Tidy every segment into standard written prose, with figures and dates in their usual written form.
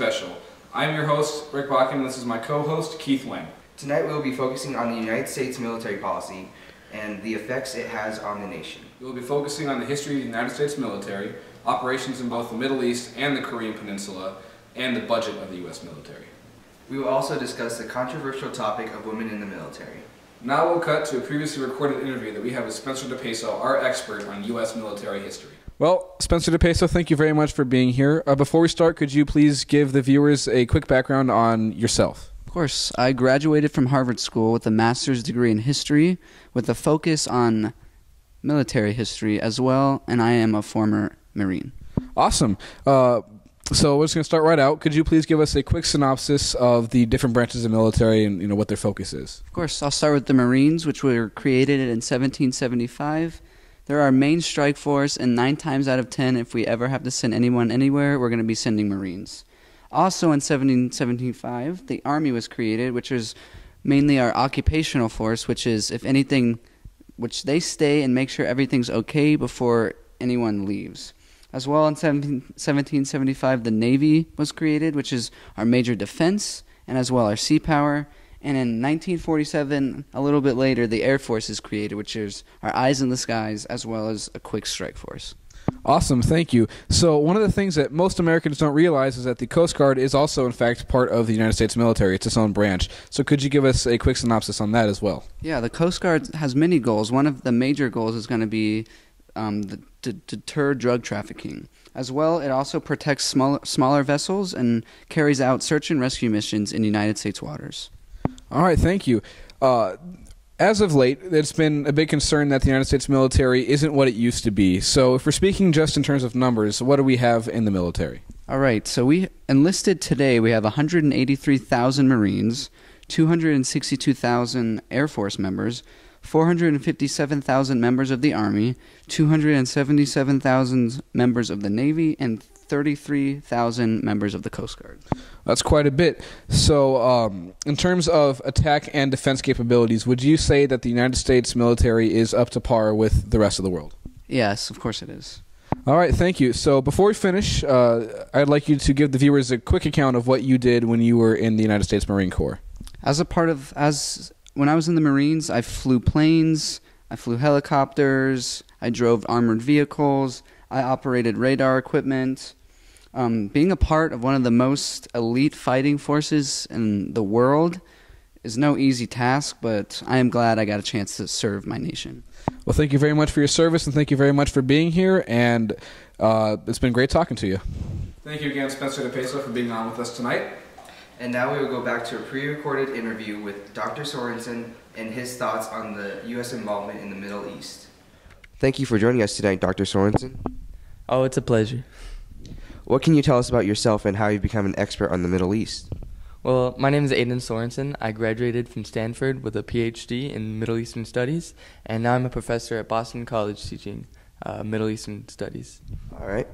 special. I'm your host, Rick Bakken, and this is my co-host, Keith Wang. Tonight we will be focusing on the United States military policy and the effects it has on the nation. We will be focusing on the history of the United States military, operations in both the Middle East and the Korean Peninsula, and the budget of the U.S. military. We will also discuss the controversial topic of women in the military. Now we'll cut to a previously recorded interview that we have with Spencer DePeso, our expert on U.S. military history. Well, Spencer DePeso, thank you very much for being here. Before we start, could you please give the viewers a quick background on yourself? Of course. I graduated from Harvard School with a master's degree in history with a focus on military history as well, and I am a former Marine. Awesome. So we're just going to start right out. Could you please give us a quick synopsis of the different branches of military and what their focus is? Of course. I'll start with the Marines, which were created in 1775. They're our main strike force, and 9 times out of 10, if we ever have to send anyone anywhere, we're going to be sending Marines. Also in 1775, the Army was created, which is mainly our occupational force, which is, if anything, which they stay and make sure everything's okay before anyone leaves. As well, in 1775, the Navy was created, which is our major defense, and as well our sea power. And in 1947, a little bit later, the Air Force is created, which is our eyes in the skies, as well as a quick strike force. Awesome, thank you. So one of the things that most Americans don't realize is that the Coast Guard is also, in fact, part of the United States military. It's its own branch. So could you give us a quick synopsis on that as well? Yeah, the Coast Guard has many goals. One of the major goals is going to be to deter drug trafficking. As well, it also protects smaller vessels and carries out search and rescue missions in United States waters. All right, thank you. As of late, it's been a big concern that the United States military isn't what it used to be. So if we're speaking just in terms of numbers, what do we have in the military? All right, so we enlisted today, we have 183,000 Marines, 262,000 Air Force members, 457,000 members of the Army, 277,000 members of the Navy, and 33,000 members of the Coast Guard. That's quite a bit. So in terms of attack and defense capabilities, would you say that the United States military is up to par with the rest of the world? Yes, of course it is. All right, thank you. So before we finish, I'd like you to give the viewers a quick account of what you did when you were in the United States Marine Corps. When I was in the Marines, I flew planes, I flew helicopters, I drove armored vehicles, I operated radar equipment. Being a part of one of the most elite fighting forces in the world is no easy task, but I am glad I got a chance to serve my nation. Well, thank you very much for your service, and thank you very much for being here, and it's been great talking to you. Thank you again, Spencer DePeso, for being on with us tonight. And now we will go back to a pre-recorded interview with Dr. Sorensen and his thoughts on the U.S. involvement in the Middle East. Thank you for joining us tonight, Dr. Sorensen. Oh, it's a pleasure. What can you tell us about yourself and how you've become an expert on the Middle East? Well, my name is Aiden Sorensen. I graduated from Stanford with a PhD in Middle Eastern Studies, and now I'm a professor at Boston College teaching Middle Eastern Studies. All right.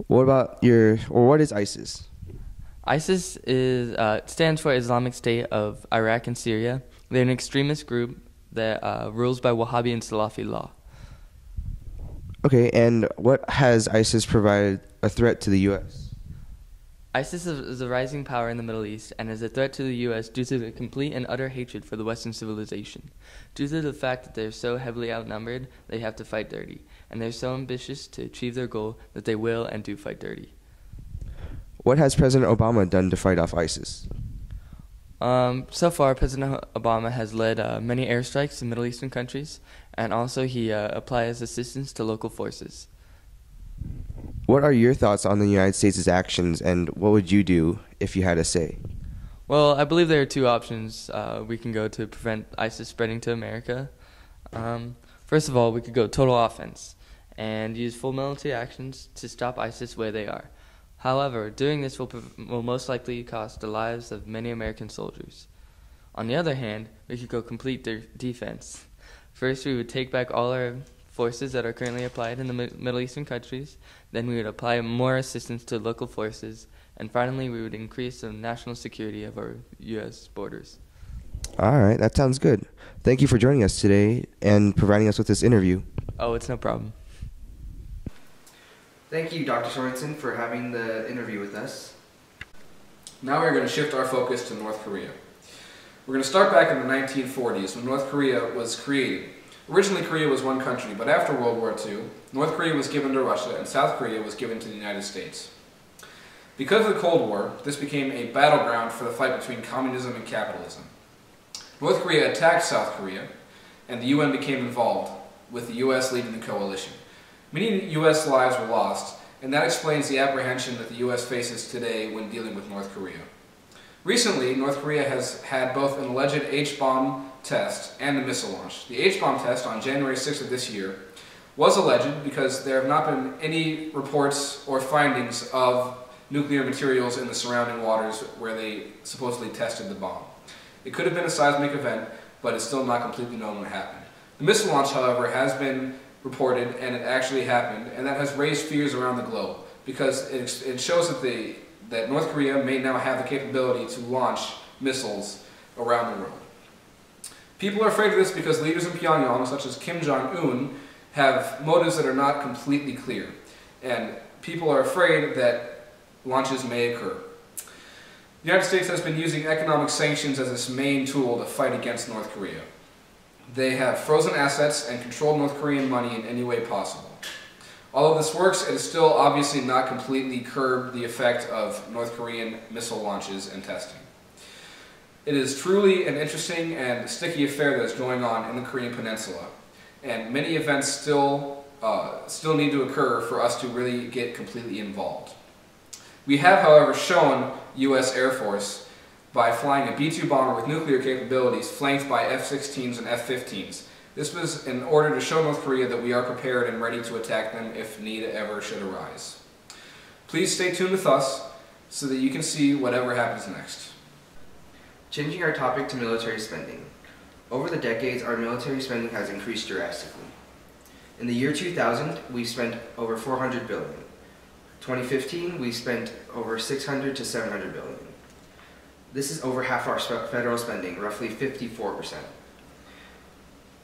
What is ISIS? ISIS stands for Islamic State of Iraq and Syria. They're an extremist group that rules by Wahhabi and Salafi law. Okay, and what has ISIS provided a threat to the U.S.? ISIS is a rising power in the Middle East and is a threat to the U.S. due to the complete and utter hatred for the Western civilization. Due to the fact that they're so heavily outnumbered, they have to fight dirty. And they're so ambitious to achieve their goal that they will and do fight dirty. What has President Obama done to fight off ISIS? So far, President Obama has led many airstrikes in Middle Eastern countries, and also he applies assistance to local forces. What are your thoughts on the United States' actions, and what would you do if you had a say? Well, I believe there are 2 options we can go to prevent ISIS spreading to America. First of all, we could go total offense and use full military actions to stop ISIS where they are. However, doing this will most likely cost the lives of many American soldiers. On the other hand, we could go complete defense. First, we would take back all our forces that are currently applied in the Middle Eastern countries. Then we would apply more assistance to local forces. And finally, we would increase the national security of our U.S. borders. All right, that sounds good. Thank you for joining us today and providing us with this interview. Oh, it's no problem. Thank you, Dr. Sorensen, for having the interview with us. Now we're going to shift our focus to North Korea. We're going to start back in the 1940s when North Korea was created. Originally, Korea was one country, but after World War II, North Korea was given to Russia and South Korea was given to the United States. Because of the Cold War, this became a battleground for the fight between communism and capitalism. North Korea attacked South Korea, and the UN became involved, with the US leading the coalition. Many US lives were lost, and that explains the apprehension that the US faces today when dealing with North Korea. Recently, North Korea has had both an alleged H-bomb test and a missile launch. The H-bomb test on January 6th of this year was alleged because there have not been any reports or findings of nuclear materials in the surrounding waters where they supposedly tested the bomb. It could have been a seismic event, but it's still not completely known what happened. The missile launch, however, has been reported, and it actually happened, and that has raised fears around the globe because it shows that North Korea may now have the capability to launch missiles around the world. People are afraid of this because leaders in Pyongyang, such as Kim Jong-un, have motives that are not completely clear, and people are afraid that launches may occur. The United States has been using economic sanctions as its main tool to fight against North Korea. They have frozen assets and controlled North Korean money in any way possible. Although this works, it has still obviously not completely curbed the effect of North Korean missile launches and testing. It is truly an interesting and sticky affair that is going on in the Korean Peninsula, and many events still need to occur for us to really get completely involved. We have, however, shown U.S. Air Force by flying a B-2 bomber with nuclear capabilities flanked by F-16s and F-15s. This was in order to show North Korea that we are prepared and ready to attack them if need ever should arise. Please stay tuned with us so that you can see whatever happens next. Changing our topic to military spending. Over the decades, our military spending has increased drastically. In the year 2000, we spent over $400 billion. 2015, we spent over $600 to $700 billion. This is over half our federal spending, roughly 54%.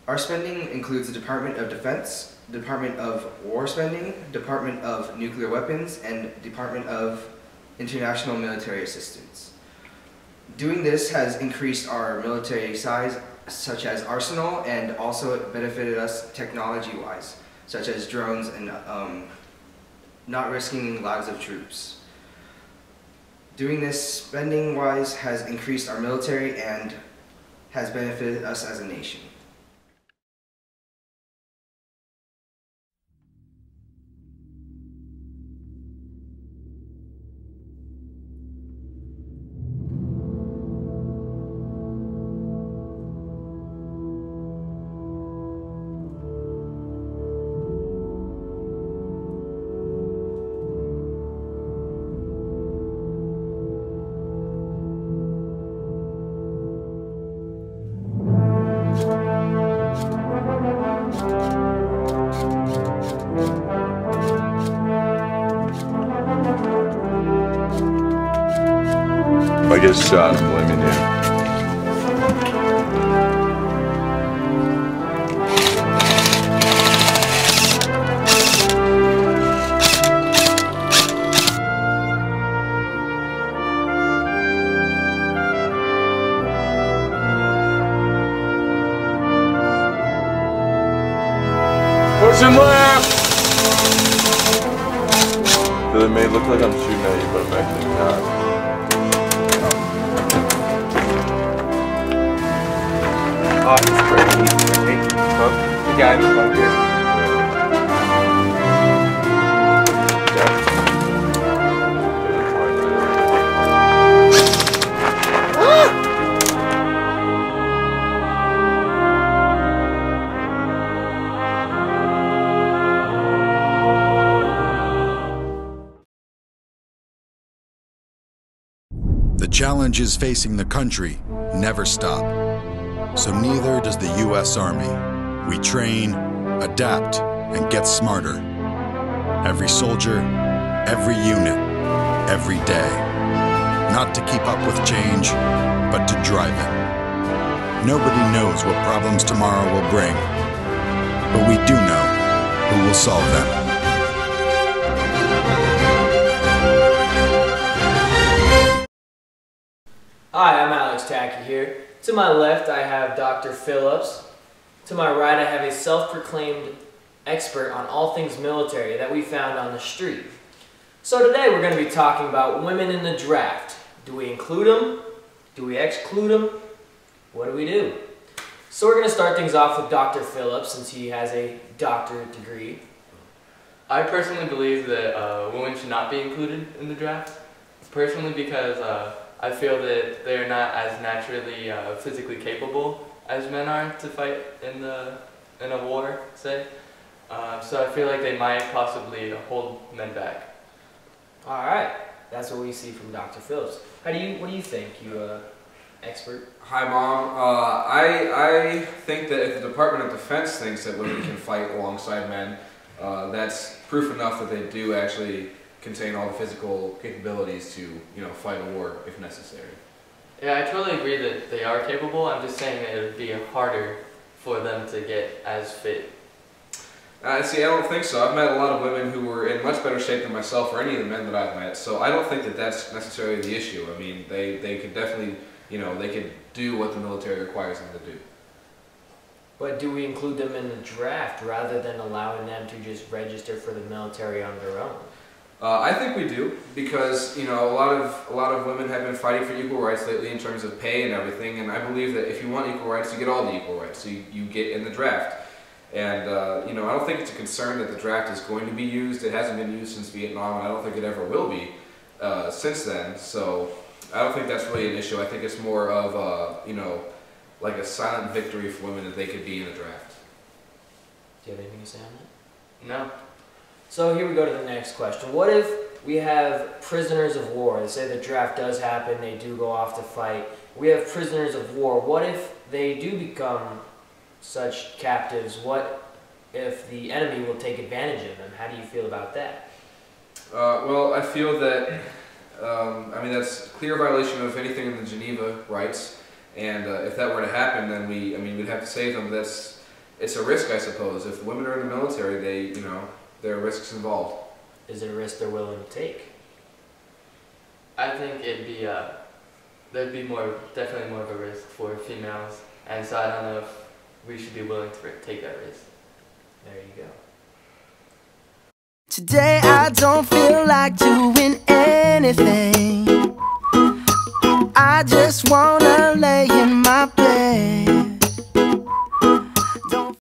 Our spending includes the Department of Defense, Department of War spending, Department of Nuclear Weapons, and Department of International Military Assistance. Doing this has increased our military size, such as arsenal, and also benefited us technology-wise, such as drones and not risking lives of troops. Doing this spending-wise has increased our military and has benefited us as a nation. I get shot, I'm blaming you. Push him left! So it may look like I'm shooting at you, but I'm actually not. Oh, it's great. The guy in the bunker. The challenges facing the country never stop. So neither does the U.S. Army. We train, adapt, and get smarter. Every soldier, every unit, every day. Not to keep up with change, but to drive it. Nobody knows what problems tomorrow will bring, but we do know who will solve them. Hi, I'm Alex Tacky here. To my left, I have Dr. Phillips. To my right, I have a self-proclaimed expert on all things military that we found on the street. So today we're going to be talking about women in the draft. Do we include them? Do we exclude them? What do we do? So we're going to start things off with Dr. Phillips since he has a doctorate degree. I personally believe that women should not be included in the draft. Personally, because I feel that they're not as naturally physically capable as men are to fight in a war, say. So I feel like they might possibly hold men back. All right, that's what we see from Dr. Phillips. What do you think, you expert? Hi, Mom. I think that if the Department of Defense thinks that women can fight alongside men, that's proof enough that they do actually contain all the physical capabilities to, fight a war if necessary. Yeah, I totally agree that they are capable. I'm just saying that it would be harder for them to get as fit. See, I don't think so. I've met a lot of women who were in much better shape than myself or any of the men that I've met, so I don't think that that's necessarily the issue. I mean, they could definitely, they could do what the military requires them to do. But do we include them in the draft rather than allowing them to just register for the military on their own? I think we do because a lot of women have been fighting for equal rights lately in terms of pay and everything, and I believe that if you want equal rights, you get all the equal rights. So you get in the draft, and I don't think it's a concern that the draft is going to be used. It hasn't been used since Vietnam, and I don't think it ever will be since then. So I don't think that's really an issue. I think it's more of like a silent victory for women that they could be in the draft. Do you have anything to say on that? No. So here we go to the next question. What if we have prisoners of war? They say the draft does happen, they do go off to fight. We have prisoners of war. What if they do become such captives? What if the enemy will take advantage of them? How do you feel about that? Well, I feel that, that's a clear violation of anything in the Geneva rights. And if that were to happen, then we'd have to save them. It's a risk, I suppose. If women are in the military, there are risks involved. Is it a risk they're willing to take? I think there'd be definitely more of a risk for females, and so I don't know if we should be willing to take that risk. There you go. Today I don't feel like doing anything. I just wanna lay in